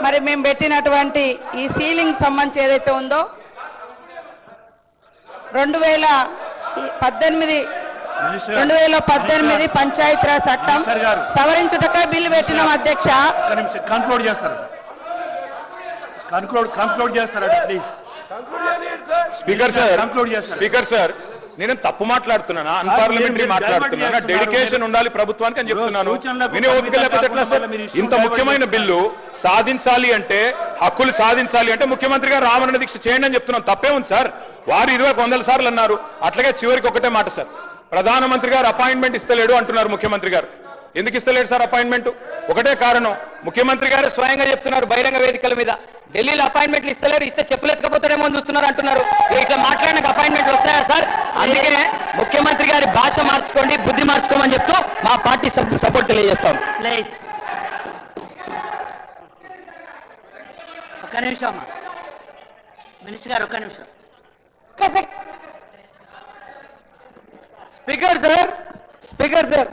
మరి మేము పెట్టినటువంటి ఈ సీలింగ్ సంబంధించి ఏదైతే ఉందో 2018 పంచాయతీరాజ్ చట్టం సవరించుటకై బిల్లు పెట్టినాం అధ్యక్ష.
కంక్లూడ్ చేస్తారు, కంక్లూడ్ చేస్తారా please?
Speaker sir, speaker sir, నేను తప్పు మాట్లాడుతున్నానా, అన్పార్లమెంటరీ మాట్లాడుతున్నానా? డెడికేషన్ ఉండాలి ప్రభుత్వానికి అని చెప్తున్నాను. వినే ఓపిక లేకపోతే ఎట్లా సార్? ఇంత ముఖ్యమైన బిల్లు సాధించాలి అంటే, హక్కులు సాధించాలి అంటే ముఖ్యమంత్రి గారు ఆమరణ దీక్ష చేయండి అని చెప్తున్నాను. తప్పే ఉంది సార్? వారు 100 సార్లు అన్నారు. అట్లాగే చివరికి ఒకటే మాట సార్, ప్రధానమంత్రి గారు అపాయింట్మెంట్ ఇస్తలేడు అంటున్నారు ముఖ్యమంత్రి గారు. ఎందుకు ఇస్తలేడు సార్ అపాయింట్మెంట్? ఒకటే కారణం, ముఖ్యమంత్రి గారు
స్వయంగా చెప్తున్నారు బహిరంగ వేదికల మీద, ఢిల్లీలో అపాయింట్మెంట్లు ఇస్తలేరు, ఇస్తే చెప్పులెత్తకపోతారేమో అని చూస్తున్నారు అంటున్నారు. ఇట్లా మాట్లాడిన అపాయింట్మెంట్లు వస్తాయా సార్? అందుకే ముఖ్యమంత్రి గారి భాష మార్చుకోండి, బుద్ధి మార్చుకోమని చెప్తూ మా పార్టీ సపోర్ట్ తెలియజేస్తాం.
ఒక్క నిమిషం మినిస్టర్ గారు, ఒక్క నిమిషం.
స్పీకర్ సార్,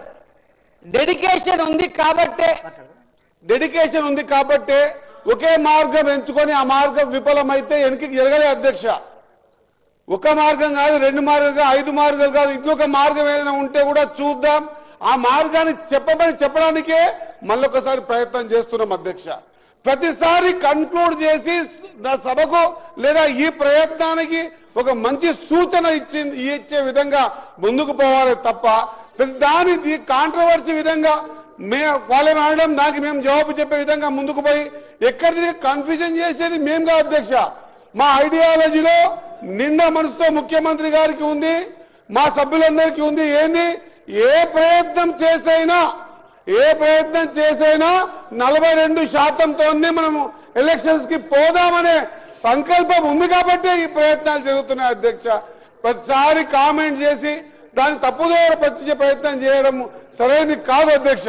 డెడికేషన్ ఉంది కాబట్టే
ఒకే మార్గం ఎంచుకొని ఆ మార్గం విఫలమైతే వెనక్కి జరగలే అధ్యక్ష. ఒక మార్గం కాదు, 2 మార్గాలు, 5 మార్గాలు కాదు, ఇంకొక మార్గం ఏదైనా ఉంటే కూడా చూద్దాం. ఆ మార్గాన్ని చెప్పడానికే మళ్ళొకసారి ప్రయత్నం చేస్తున్నాం అధ్యక్ష. ప్రతిసారి కన్క్లూడ్ చేసి నా సభకు లేదా ఈ ప్రయత్నానికి ఒక మంచి సూచన ఇచ్చే విధంగా ముందుకు పోవాలి తప్ప దాని కాంట్రవర్సీ విధంగా వాళ్ళని అనడం, దానికి మేము జవాబు చెప్పే విధంగా ముందుకు పోయి ఎక్కడి కన్ఫ్యూజన్ చేసేది మేము కాదు అధ్యక్ష. మా ఐడియాలజీలో నిండా మనసుతో ముఖ్యమంత్రి గారికి ఉంది, మా సభ్యులందరికీ ఉంది. ఏంది ఏ ప్రయత్నం చేసైనా 42%తోనే మనము ఎలక్షన్స్ కి పోదామనే సంకల్పం ఉంది కాబట్టి ఈ ప్రయత్నాలు జరుగుతున్నాయి అధ్యక్ష. ప్రతిసారి కామెంట్ చేసి దాన్ని తప్పుదోవ పట్టించే ప్రయత్నం చేయడం సరైనది కాదు అధ్యక్ష.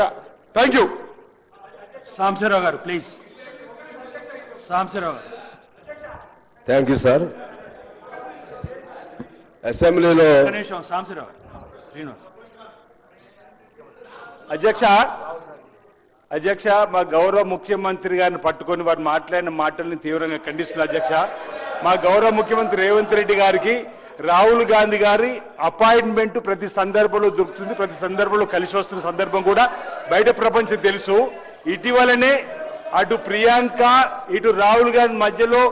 Thank you.
సాంబశివరావు గారు ప్లీజ్. సాంబశివరావు గారు.
Thank you sir. అసెంబ్లీలో
ఒక నిమిషం సాంబశివరావు గారు. శ్రీనివాస్.
అధ్యక్ష మా గౌరవ ముఖ్యమంత్రి గారిని పట్టుకొని వారు మాట్లాడిన మాటల్ని తీవ్రంగా ఖండిస్తున్నా అధ్యక్ష. మా గౌరవ ముఖ్యమంత్రి రేవంత్ రెడ్డి గారికి రాహుల్ గాంధీ గారి అపాయింట్మెంట్ ప్రతి సందర్భంలో దొరుకుతుంది, ప్రతి సందర్భంలో కలిసి వస్తున్న సందర్భం కూడా బయట ప్రపంచం తెలుసు. ఇటీవలనే అటు ప్రియాంక ఇటు రాహుల్ గాంధీ మధ్యలో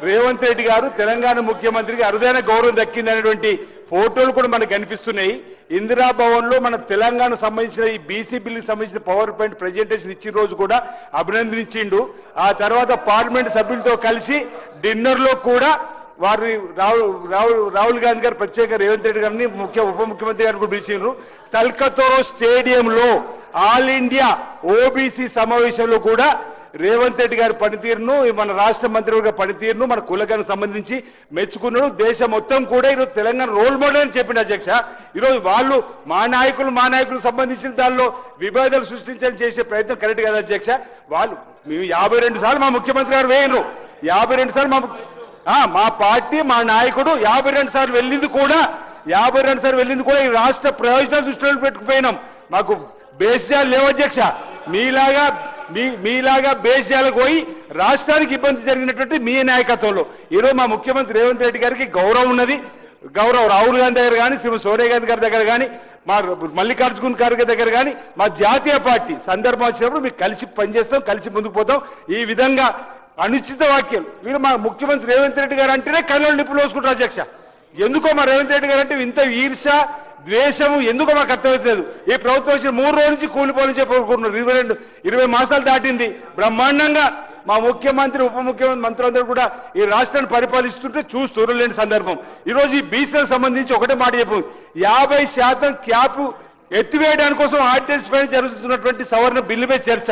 రేవంత్ రెడ్డి గారు తెలంగాణ ముఖ్యమంత్రికి అరుదైన గౌరవం దక్కిందనేటువంటి ఫోటోలు కూడా మనకు కనిపిస్తున్నాయి. ఇందిరా భవన్ లో మన తెలంగాణ సంబంధించిన ఈ బీసీ బిల్లుకి సంబంధించిన పవర్ పాయింట్ ప్రెజెంటేషన్ ఇచ్చిన రోజు కూడా అభినందించిండు. ఆ తర్వాత పార్లమెంట్ సభ్యులతో కలిసి డిన్నర్ లో కూడా వారు రాహుల్ గాంధీ గారు ప్రత్యేక రేవంత్ రెడ్డి గారిని ఉప ముఖ్యమంత్రి గారిని కూడా పిలిచిండ్రు. తల్కతోరో స్టేడియంలో ఆల్ ఇండియా ఓబీసీ సమావేశంలో కూడా రేవంత్ రెడ్డి గారి పనితీరును, మన రాష్ట్ర మంత్రివర్గ పనితీరును, మన కులగానికి సంబంధించి మెచ్చుకున్నాడు. దేశం మొత్తం కూడా ఈరోజు తెలంగాణ రోల్ మోడల్ అని చెప్పింది అధ్యక్ష. ఈరోజు వాళ్ళు మా నాయకులకు సంబంధించిన దానిలో విభేదాలు సృష్టించాలని చేసే ప్రయత్నం కరెక్ట్ కదా అధ్యక్ష. వాళ్ళు మేము 52 సార్లు మా ముఖ్యమంత్రి గారు వేయరు, 52 సార్లు మా పార్టీ మా నాయకుడు 52 సార్లు వెళ్ళింది కూడా ఈ రాష్ట్ర ప్రయోజనాలు దృష్టిలో పెట్టుకుపోయినాం. మాకు బేస్యాలు లేవు అధ్యక్ష. మీలాగా బేస్యాలకు పోయి రాష్ట్రానికి ఇబ్బంది జరిగినటువంటి మీ నాయకత్వంలో ఈరోజు మా ముఖ్యమంత్రి రేవంత్ రెడ్డి గారికి గౌరవం ఉన్నది. గౌరవ్ రాహుల్ గాంధీ దగ్గర కానీ, శ్రీమతి సోనియా గాంధీ గారి దగ్గర కానీ, మా మల్లికార్జున ఖార్గే దగ్గర కానీ, మా జాతీయ పార్టీ సందర్భం వచ్చినప్పుడు మీకు కలిసి పనిచేస్తాం, కలిసి ముందుకు పోతాం. ఈ విధంగా అనుచిత వాక్యాలు వీరు మా ముఖ్యమంత్రి రేవంత్ రెడ్డి గారు అంటేనే కళ్ళలో నిప్పులు వేసుకుంటారు అధ్యక్ష. ఎందుకో మా రేవంత్ రెడ్డి గారు అంటే ఇంత ఈర్ష ద్వేషము ఎందుకో మాకు అర్థమవుతలేదు. ఈ ప్రభుత్వం వచ్చిన 3 రోజుల నుంచి కూలిపోవాలని చెప్పి 20 మాసాలు దాటింది. బ్రహ్మాండంగా మా ముఖ్యమంత్రి ఉప ముఖ్యమంత్రి మంత్రులందరూ కూడా ఈ రాష్ట్రాన్ని పరిపాలిస్తుంటే చూస్తూరలేని సందర్భం. ఈరోజు ఈ బీసీలకు సంబంధించి ఒకటే మాట చెప్పు, 50% క్యాప్ ఎత్తివేయడానికి కోసం ఆర్డినెన్స్ పైన జరుగుతున్నటువంటి సవరణ బిల్లుపై చర్చ.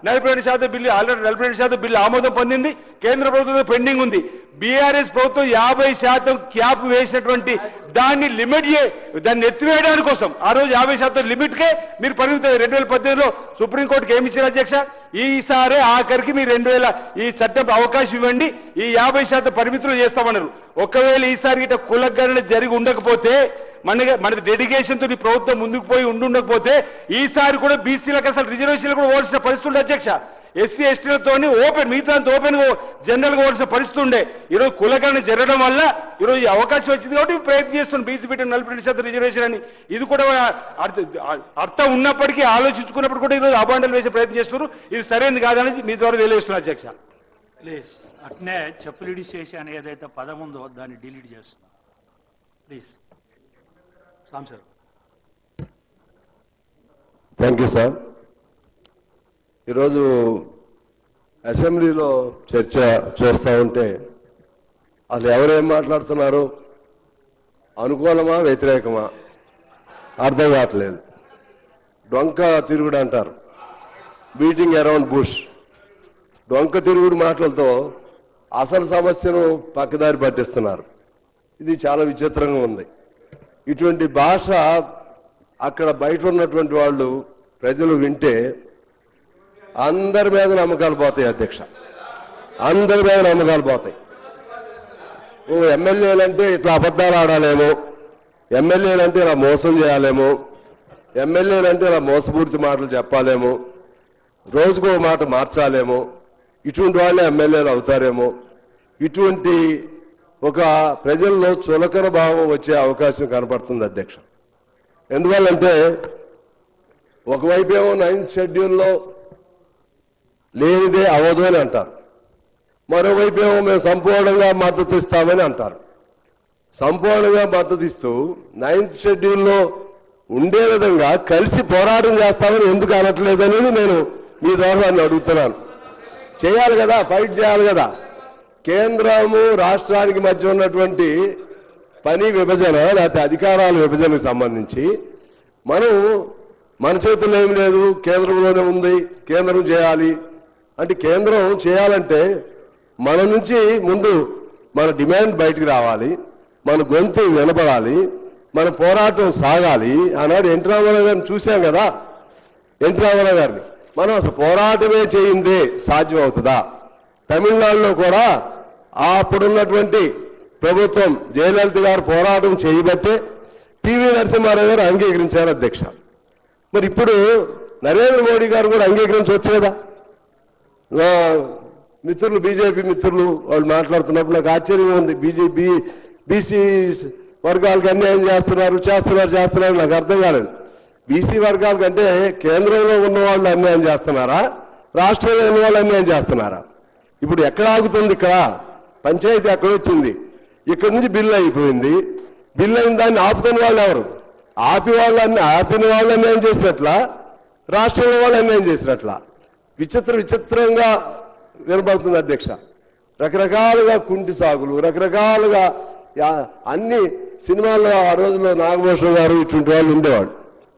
42% బిల్లు ఆల్రెడీ 42% బిల్లు ఆమోదం పొందింది, కేంద్ర ప్రభుత్వం పెండింగ్ ఉంది. బీఆర్ఎస్ ప్రభుత్వం 50% క్యాప్ వేసినటువంటి దాన్ని దాన్ని ఎత్తివేయడానికి కోసం ఆ రోజు 50% లిమిట్కే మీరు పరిమితం. 2018లో సుప్రీంకోర్టుకి ఏమి ఇచ్చారు అధ్యక్ష? ఈసారి ఆఖరికి మీరు ఈ చట్టం అవకాశం ఇవ్వండి, ఈ 50% పరిమితులు చేస్తామన్నారు. ఒకవేళ ఈసారి ఇట కులగణన జరిగి ఉండకపోతే, మన డెడికేషన్ తో ఈ ప్రభుత్వం ముందుకు పోయి ఉండకపోతే ఈసారి కూడా బీసీలకు అసలు రిజర్వేషన్లు కూడా ఓల్సిన పరిస్థితి ఉండే అధ్యక్ష. ఎస్సీ ఎస్టీలతో మిగతా ఓపెన్ జనరల్ గా ఓల్సిన పరిస్థితి ఉండే. ఈరోజు కులగణన జరగడం వల్ల ఈరోజు ఈ అవకాశం వచ్చింది కాబట్టి ప్రయత్నం చేస్తున్నాం బీసీ బిడ్డ 42% రిజర్వేషన్ అని. ఇది కూడా అర్థం ఉన్నప్పటికీ ఆలోచించుకున్నప్పుడు కూడా ఈరోజు అబాండాలు వేసే ప్రయత్నం చేస్తున్నారు. ఇది సరైనది కాదని మీ ద్వారా తెలియజేస్తున్నారు అధ్యక్ష.
ప్లీజ్ అట్నే చెప్పులు ఇడిసేసి అని ఏదైతే పదం ఉందో దాన్ని డిలీట్ చేస్తున్నా please. Sir.
Thank you sir. ఈరోజు అసెంబ్లీలో చర్చ చేస్తూ ఉంటే అసలు ఎవరేం మాట్లాడుతున్నారు, అనుకూలమా వ్యతిరేకమా అర్థం కావట్లేదు. డొంక తిరుగుడు అంటారు, బీటింగ్ అరౌండ్ బుష్. డొంక తిరుగుడు మాటలతో అసలు సమస్యను పక్కదారి పట్టిస్తున్నారు. ఇది చాలా విచిత్రంగా ఉంది. ఇటువంటి భాష అక్కడ బయట ఉన్నటువంటి వాళ్ళు ప్రజలు వింటే అందరి మీద నమ్మకాలు పోతాయి అధ్యక్ష, అందరి మీద నమ్మకాలు పోతాయి. ఎమ్మెల్యేలంటే ఇట్లా అబద్ధాలు ఆడాలేమో, ఎమ్మెల్యేలంటే ఇలా మోసం చేయాలేమో, ఎమ్మెల్యేలంటే ఇలా మోసపూరిత మాటలు చెప్పాలేమో, రోజుకో మాట మార్చాలేమో, ఇటువంటి వాళ్ళే ఎమ్మెల్యేలు అవుతారేమో, ఇటువంటి ఒక ప్రజల్లో చులకన భావం వచ్చే అవకాశం కనపడుతుంది అధ్యక్ష. ఎందువల్లంటే ఒకవైపేమో 9th షెడ్యూల్లో లేనిదే అవదు అని అంటారు, మరోవైపేమో మేము సంపూర్ణంగా మద్దతు ఇస్తామని అంటారు. సంపూర్ణంగా మద్దతు ఇస్తూ 9th షెడ్యూల్లో ఉండే విధంగా కలిసి పోరాటం చేస్తామని ఎందుకు అనట్లేదనేది నేను మీ ద్వారా అడుగుతున్నాను. చేయాలి కదా, ఫైట్ చేయాలి కదా. కేంద్రము రాష్ట్రానికి మధ్య ఉన్నటువంటి పని విభజన లేకపోతే అధికారాల విభజనకు సంబంధించి మనం మన చేతుల్లో ఏం లేదు, కేంద్రంలోనే ఉంది, కేంద్రం చేయాలి అంటే కేంద్రం చేయాలంటే మన నుంచి ముందు మన డిమాండ్ బయటికి రావాలి, మన గొంతు వినపడాలి, మన పోరాటం సాగాలి. ఆనాడు ఎన్టీ రామారావు గారిని చూశాం కదా, ఎన్టీ రామారావు గారిని మనం అసలు పోరాటమే చేయిందే సాధ్యం అవుతుందా? తమిళనాడులో కూడా అప్పుడున్నటువంటి ప్రభుత్వం జయలలిత గారు పోరాటం చేయబట్టే పివి నరసింహారావు గారు అంగీకరించారు అధ్యక్ష. మరి ఇప్పుడు నరేంద్ర మోడీ గారు కూడా అంగీకరించవచ్చు కదా. మిత్రులు బీజేపీ మిత్రులు వాళ్ళు మాట్లాడుతున్నప్పుడు నాకు ఆశ్చర్యంగా ఉంది. బీసీ వర్గాలకు అన్యాయం చేస్తున్నారు నాకు అర్థం కాలేదు. బీసీ వర్గాల కంటే కేంద్రంలో ఉన్న వాళ్ళు అన్యాయం చేస్తున్నారా, రాష్ట్రంలో ఉన్న వాళ్ళు అన్యాయం చేస్తున్నారా? ఇప్పుడు ఎక్కడ ఆగుతుంది? ఇక్కడ పంచాయతీ ఎక్కడ వచ్చింది? ఇక్కడి నుంచి బిల్లు అయిపోయింది. బిల్లు అయిన దాన్ని ఆపుతున్న వాళ్ళు ఎవరు? ఆపిన వాళ్ళు అన్యాయం చేసినట్లా, రాష్ట్రంలో వాళ్ళు అన్యాయం చేసినట్లా విచిత్రంగా వినబడుతుంది అధ్యక్ష. రకరకాలుగా కుంటి సాగులు, రకరకాలుగా అన్ని సినిమాల్లో ఆ రోజుల్లో నాగభూషణం గారు ఇటువంటి వాళ్ళు ఉండేవాళ్ళు,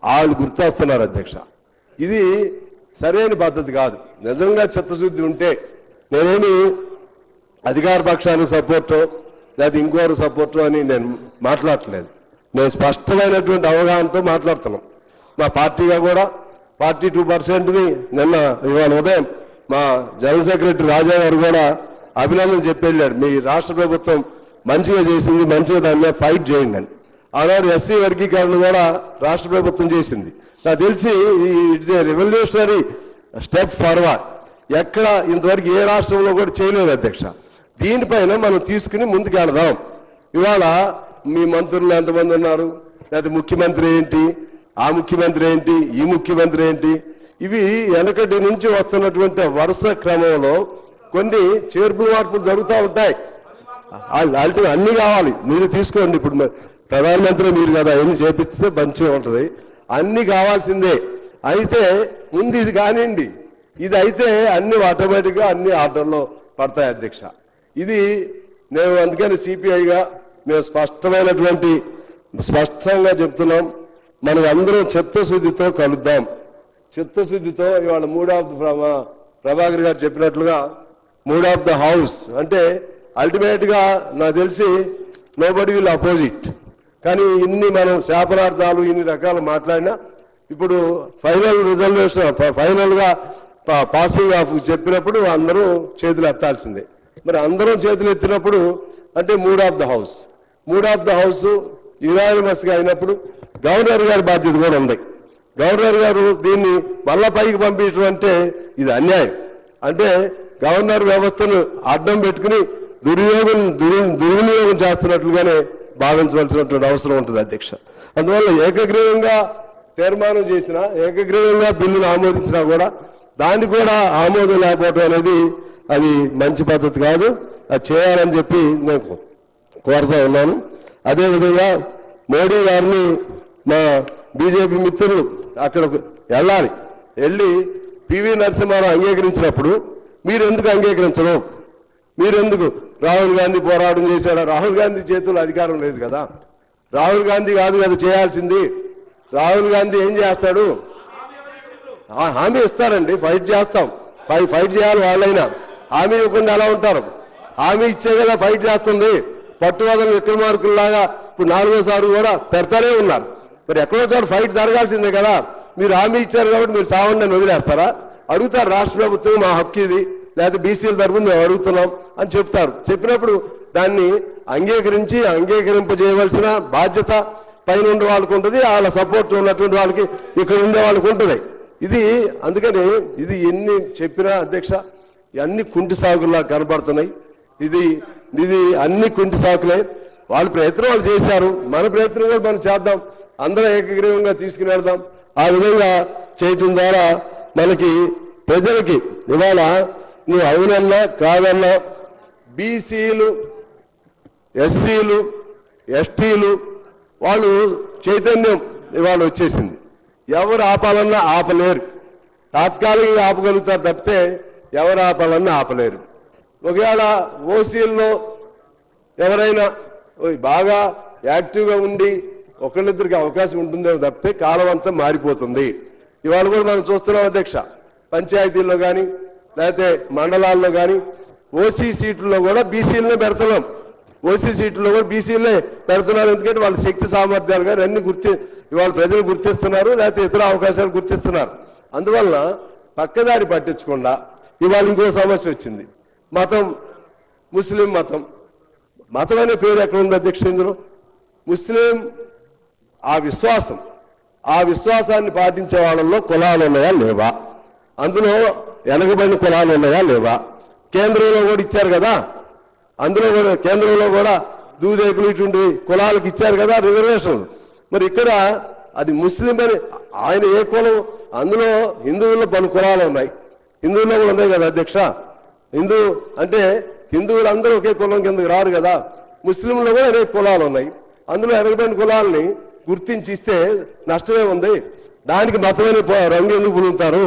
వాళ్ళు గుర్తొస్తున్నారు అధ్యక్ష. ఇది సరైన పద్ధతి కాదు. నిజంగా చిత్తశుద్ధి ఉంటే నేనేమి అధికార పక్షానికి సపోర్టు లేదా ఇంకోరు సపోర్టు అని నేను మాట్లాడట్లేదు. నేను స్పష్టమైనటువంటి అవగాహనతో మాట్లాడుతున్నాం. మా పార్టీగా కూడా 42%ని నిన్న ఇవాళ ఉదయం మా జనరల్ సెక్రటరీ రాజా గారు కూడా అభినందన చెప్పి వెళ్ళాడు. మీ రాష్ట్ర ప్రభుత్వం మంచిగా చేసింది, మంచిగా దాని మీద ఫైట్ చేయండి అని. ఆనాడు ఎస్సీ వర్గీకరణ కూడా రాష్ట్ర ప్రభుత్వం చేసింది. నాకు తెలిసి it's a revolutionary step forward. ఎక్కడ ఇంతవరకు ఏ రాష్ట్రంలో కూడా చేయలేదు అధ్యక్ష. దీనిపైన మనం తీసుకుని ముందుకు వెళదాం. ఇవాళ మీ మంత్రులు ఎంతమంది ఉన్నారు, లేకపోతే ముఖ్యమంత్రి ఏంటి, ఆ ముఖ్యమంత్రి ఏంటి, ఈ ముఖ్యమంత్రి ఏంటి, ఇవి వెనకటి నుంచి వస్తున్నటువంటి వరుస క్రమంలో కొన్ని చేర్పులు మార్పులు జరుగుతూ ఉంటాయి. అన్ని కావాలి, మీరు తీసుకోండి. ఇప్పుడు ప్రధానమంత్రి మీరు కదా, ఎన్ని చేపిస్తే మంచిగా ఉంటుంది. అన్ని కావాల్సిందే. అయితే ముందు ఇది కానివ్వండి. ఇది అయితే అన్ని ఆటోమేటిక్గా అన్ని ఆర్డర్లో పడతాయి అధ్యక్ష. ఇది నేను అందుకని సిపిఐగా మేము స్పష్టంగా చెప్తున్నాం. మనం అందరం చిత్తశుద్ధితో కలుద్దాం. చిత్తశుద్ధితో ఇవాళ ప్రభాకర్ గారు చెప్పినట్లుగా మూడ్ ఆఫ్ ద హౌస్ అంటే అల్టిమేట్ గా నాకు తెలిసి నోబడి విల్ అపోజిట్. కానీ ఇన్ని మనం శాపనార్థాలు ఇన్ని రకాలు మాట్లాడినా ఇప్పుడు ఫైనల్ గా పాసింగ్ ఆఫ్ చెప్పినప్పుడు అందరూ చేతులు ఎత్తాల్సిందే. మరి అందరం చేతులు ఎత్తినప్పుడు అంటే mood of the house unanimous గా అయినప్పుడు గవర్నర్ గారి బాధ్యత కూడా ఉంది. గవర్నర్ గారు దీన్ని మళ్ళా పైకి పంపించడం అంటే ఇది అన్యాయం. అంటే గవర్నర్ వ్యవస్థను అడ్డం పెట్టుకుని దుర్వినియోగం చేస్తున్నట్లుగానే భావించవలసినటువంటి అవసరం ఉంటుంది అధ్యక్ష. అందువల్ల ఏకగ్రీవంగా తీర్మానం చేసినా, ఏకగ్రీవంగా బిల్లును ఆమోదించినా కూడా దాన్ని కూడా ఆమోదం లేకపోవడం అనేది అది మంచి పద్ధతి కాదు. అది చేయాలని చెప్పి నేను కోరుతా ఉన్నాను. అదేవిధంగా మోడీ గారిని మా బీజేపీ మిత్రులు అక్కడికి వెళ్ళి పివి నరసింహారావు అంగీకరించినప్పుడు మీరు ఎందుకు అంగీకరించడం? మీరెందుకు? రాహుల్ గాంధీ పోరాటం చేశాడా? రాహుల్ గాంధీ చేతుల్లో అధికారం లేదు కదా. రాహుల్ గాంధీ కాదు కదా చేయాల్సింది. రాహుల్ గాంధీ ఏం చేస్తాడు? హామీ ఇస్తారండి, ఫైట్ చేస్తాం. ఫైట్ చేయాలి. వాళ్ళైనా హామీ ఇవ్వకుండా ఎలా ఉంటారు? హామీ ఇచ్చే కదా ఫైట్ చేస్తుంది. పట్టువదల విక్రమార్కుల్లాగా ఇప్పుడు 4వ కూడా పెడతానే ఉన్నారు. మరి ఎక్కడోసారి ఫైట్ జరగాల్సిందే కదా. మీరు హామీ ఇచ్చారు కాబట్టి మీరు సావండి అని వదిలేస్తారా? అడుగుతారు రాష్ట్ర ప్రభుత్వం, మా హక్కు ఇది, లేకపోతే బీసీల తరఫున మేము అడుగుతున్నాం అని చెప్తారు. చెప్పినప్పుడు దాన్ని అంగీకరింపజేయవలసిన బాధ్యత పైన ఉండే వాళ్ళకు ఉంటుంది, వాళ్ళ సపోర్ట్ ఉన్నటువంటి వాళ్ళకి ఇక్కడ ఉండే వాళ్ళకు ఉంటుంది. ఇది అందుకని ఇది ఎన్ని చెప్పినా అధ్యక్ష అన్ని కుంటి సాగుల్లా కనబడుతున్నాయి. ఇది అన్ని కుంటి సాకులే. వాళ్ళ ప్రయత్నం వాళ్ళు చేశారు, మన ప్రయత్నం కూడా మనం చేద్దాం. అందరూ ఏకగ్రీవంగా తీసుకుని వెళ్దాం. ఆ విధంగా చేయటం ద్వారా మనకి ప్రజలకి ఇవాళ నువ్వు అవునన్నా కాదన్నా బీసీలు, ఎస్సీలు, ఎస్టీలు వాళ్ళు చైతన్యం ఇవాళ వచ్చేసింది. ఎవరు ఆపాలన్నా ఆపలేరు. తాత్కాలికంగా ఆపగలుగుతారు తప్పితే ఎవరు ఆపాలన్నా ఆపలేరు. ఒకవేళ ఓసీల్లో ఎవరైనా బాగా యాక్టివ్గా ఉండి ఒకళ్ళిద్దరికి అవకాశం ఉంటుందేమో తప్పితే కాలం అంతా మారిపోతుంది. ఇవాళ కూడా మనం చూస్తున్నాం అధ్యక్ష, పంచాయతీల్లో కానీ లేకపోతే మండలాల్లో కానీ ఓసీ సీట్లలో కూడా బీసీలనే పెడుతున్నాం. ఓసీ సీట్లలో కూడా బీసీలనే పెడుతున్నారు. ఎందుకంటే వాళ్ళ శక్తి సామర్థ్యాలు కానీ అన్ని ఇవాళ ప్రజలు గుర్తిస్తున్నారు, లేకపోతే ఇతర అవకాశాలు గుర్తిస్తున్నారు. అందువల్ల పక్కదారి పట్టించకుండా ఇవాళ ఇంకో సమస్య వచ్చింది. మతం, ముస్లిం మతం. మతం అనే పేరు ఎక్కడ ఉంది అధ్యక్ష? ఇందులో ముస్లిం ఆ విశ్వాసాన్ని పాటించే వాళ్ళల్లో కులాలు ఉన్నాయా లేవా? అందులో వెనకబడిన కులాలు ఉన్నాయా లేవా? కేంద్రంలో కూడా ఇచ్చారు కదా, అందులో కూడా కేంద్రంలో కూడా దూదేకులు ఇటువంటి కులాలకు ఇచ్చారు కదా రిజర్వేషన్లు. మరి ఇక్కడ అది ముస్లిం అని ఆయన ఏ కులం? అందులో హిందువుల్లో పలు కులాలు ఉన్నాయి, హిందువుల్లో కూడా ఉన్నాయి కదా అధ్యక్ష. హిందూ అంటే హిందువులందరూ ఒకే కులం కిందకి రారు కదా. ముస్లింలో కూడా అనేక కులాలు ఉన్నాయి. అందులో వెనకబడిన కులాలని గుర్తించి ఇస్తే నష్టమే ఉంది. దానికి మతమైన రంగు ఎందుకు పులుగుతారు?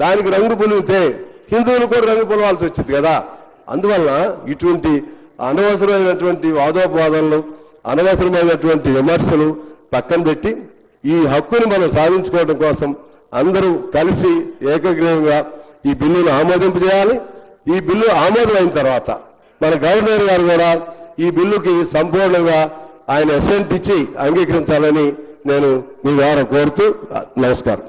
దానికి రంగు పులిగితే హిందువులు కూడా రంగు పులవాల్సి వచ్చింది కదా. అందువల్ల ఇటువంటి అనవసరమైనటువంటి వాదోపవాదాలు, అనవసరమైనటువంటి విమర్శలు పక్కన పెట్టి ఈ హక్కుని మనం సాధించుకోవడం కోసం అందరూ కలిసి ఏకగ్రీవంగా ఈ బిల్లును ఆమోదింపజేయాలి. ఈ బిల్లు ఆమోదం అయిన తర్వాత మన గవర్నర్ గారు కూడా ఈ బిల్లుకి సంపూర్ణంగా ఆయన అసెంట్ ఇచ్చి అంగీకరించాలని నేను మీ ద్వారా కోరుతూ నమస్కారం.